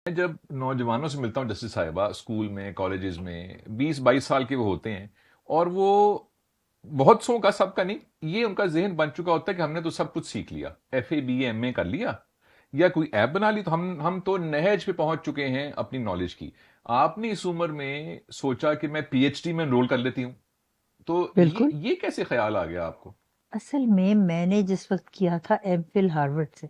میں جب نوجوانوں سے ملتا ہوں جسٹس صاحبہ، اسکول میں، کالجز میں، 20-22 سال کے وہ ہوتے ہیں، اور وہ بہت سو کا، سب کا نہیں، یہ ان کا ذہن بن چکا ہوتا ہے کہ ہم نے تو سب کچھ سیکھ لیا، FA BA MA کر لیا یا کوئی ایپ بنا لی، تو ہم تو نہج پہ پہنچ چکے ہیں اپنی نالج کی. آپ نے اس عمر میں سوچا کہ میں PhD میں انرول کر لیتی ہوں، تو بالکل. یہ کیسے خیال آ گیا آپ کو؟ اصل میں نے جس وقت کیا تھا ایم فل ہارورڈ سے،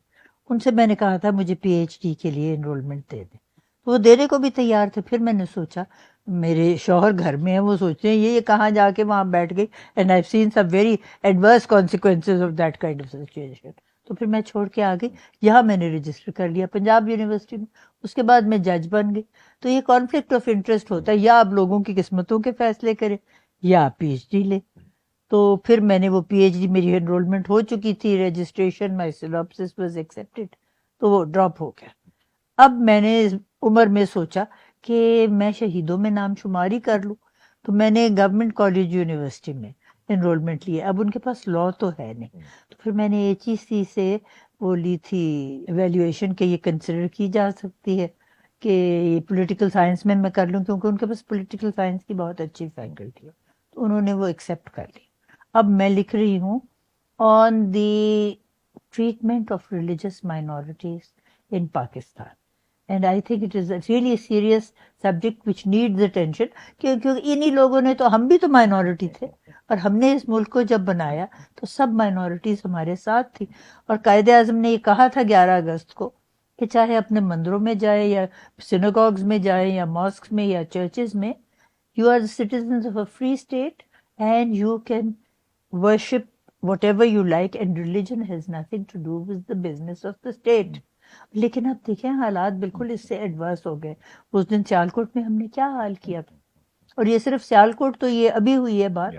ان سے میں نے کہا تھا مجھے PhD کے لیے انرولمنٹ دے دیں، وہ دینے کو بھی تیار تھے. پھر میں نے سوچا میرے شوہر گھر میں ہیں، وہ سوچتے ہیں یہ کہاں جا کے وہاں بیٹھ گئی، and I seen some very adverse consequences of that kind of situation. تو پھر میں چھوڑ کے آ گئی. یہاں میں نے رجسٹر کر لیا پنجاب یونیورسٹی میں. اس کے بعد میں جج بن گئی. تو یہ کانفلکٹ آف انٹرسٹ ہوتا ہے، یا آپ لوگوں کی قسمتوں کے فیصلے کریں یا آپ PhD لیں. تو پھر میں نے وہ PhD، میری انرولمنٹ ہو چکی تھی، رجسٹریشن مائی سینوپسس واز ایکسیپٹڈ، تو وہ ڈراپ ہو گیا. اب میں نے اس عمر میں سوچا کہ میں شہیدوں میں نام شماری کر لوں، تو میں نے گورنمنٹ کالج یونیورسٹی میں انرولمنٹ لیا. اب ان کے پاس لا تو ہے نہیں، تو پھر میں نے HEC سے وہ لی تھی ایویلیویشن کہ یہ کنسیڈر کی جا سکتی ہے کہ یہ پولیٹیکل سائنس میں کر لوں، کیونکہ ان کے پاس پولیٹیکل سائنس کی بہت اچھی فیکلٹی ہے. تو انہوں نے وہ ایکسیپٹ کر لی. اب میں لکھ رہی ہوں on the treatment of religious minorities in Pakistan, and I think it is really serious subject which needs attention, کیونکہ انہی لوگوں نے تو، ہم بھی تو مائنورٹی تھے، اور ہم نے اس ملک کو جب بنایا تو سب مائنورٹیز ہمارے ساتھ تھی. اور قائد اعظم نے یہ کہا تھا 11 اگست کو کہ چاہے اپنے مندروں میں جائیں یا سیناگوگز میں جائیں یا ماسکس میں یا چرچز میں، you are the citizens of a free state and you can worship whatever you like and religion has nothing to do with the business of the state. لیکن اب دیکھیں حالات بالکل اس سے ایڈورس ہو گئے. اس دن سیالکوٹ میں ہم نے کیا حال کیا تھا، اور یہ صرف سیالکوٹ تو یہ ابھی ہوئی ہے بات،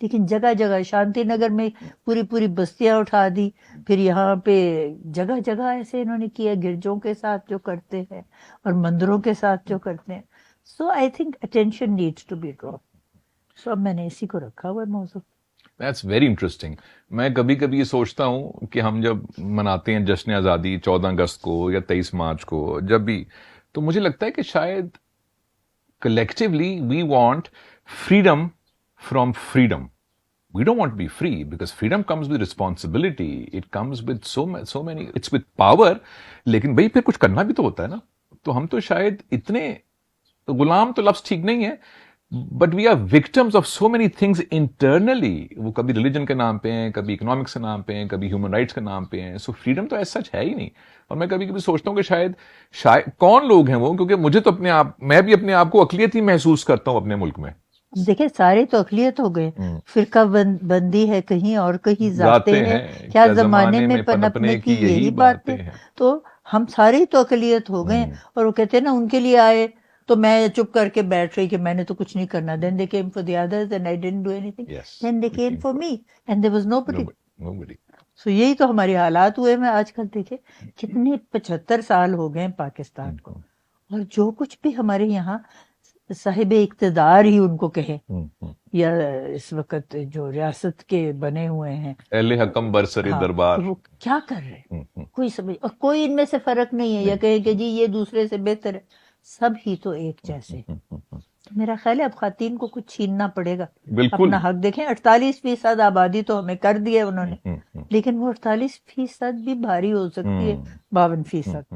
لیکن جگہ جگہ شانتی نگر میں پوری بستیاں اٹھا دی. پھر یہاں پہ جگہ جگہ ایسے انہوں نے کیا، گرجوں کے ساتھ جو کرتے ہیں اور مندروں کے ساتھ جو کرتے ہیں. So I think attention needs to be drop. So اب میں نے اسی کو رکھا ہوا ہے موضوع. That's very interesting. میں کبھی کبھی یہ سوچتا ہوں کہ ہم جب مناتے ہیں جشن آزادی 14 اگست کو یا 23 مارچ کو، جب بھی، تو مجھے لگتا ہے کہ شاید collectively we want freedom from freedom. We don't want to be free because freedom comes with responsibility. It comes with so many, it's with power. لیکن بھئی پھر کچھ کرنا بھی تو ہوتا ہے نا. تو ہم تو شاید اتنے غلام، تو لفظ ٹھیک نہیں ہے، but we are victims of so many things internally. وہ کبھی ریلیجن کے نام پہ ہیں، کبھی اکنامکس کے نام پہ ہیں، کبھی ہیومن رائٹس کے نام پہ ہیں. سو فریڈم تو ایز سچ ہے ہی نہیں. اور میں کبھی کبھی سوچتا ہوں کہ شاید کون لوگ ہیں وہ، کیونکہ مجھے تو میں بھی اپنے آپ کو اقلیت ہی محسوس کرتا ہوں اپنے ملک میں. دیکھیں سارے تو اقلیت ہو گئے، فرقہ بندی ہے کہیں اور کہیں ذاتیں ہیں، کیا زمانے میں پنپنے کی یہی باتیں. تو ہم سارے تو اقلیت ہو گئے. اور وہ کہتے ہیں نا ان کے لیے آئے تو میں چپ کر کے بیٹھ رہی کہ میں نے تو کچھ نہیں کرنا. Then they came for the others and I didn't do anything. Then they came for me and there was nobody. So یہی تو ہمارے حالات ہوئے. میں آج کل دیکھیں کتنے 75 سال ہو گئے پاکستان کو، اور جو کچھ بھی ہمارے یہاں صاحب اقتدار ہی ان کو کہیں، یا اس وقت جو ریاست کے بنے ہوئے ہیں اہل حکم برسر دربار، وہ کیا کر رہے ہیں کوئی سمجھ، اور کوئی ان میں سے فرق نہیں ہے یا کہیں کہ جی یہ دوسرے سے بہتر ہے. سب ہی تو ایک جیسے. میرا خیال ہے اب خواتین کو کچھ چھیننا پڑے گا اپنا حق. دیکھیں 48% آبادی تو ہمیں کر دی ہے انہوں نے، لیکن وہ 48% بھی بھاری ہو سکتی ہے 52%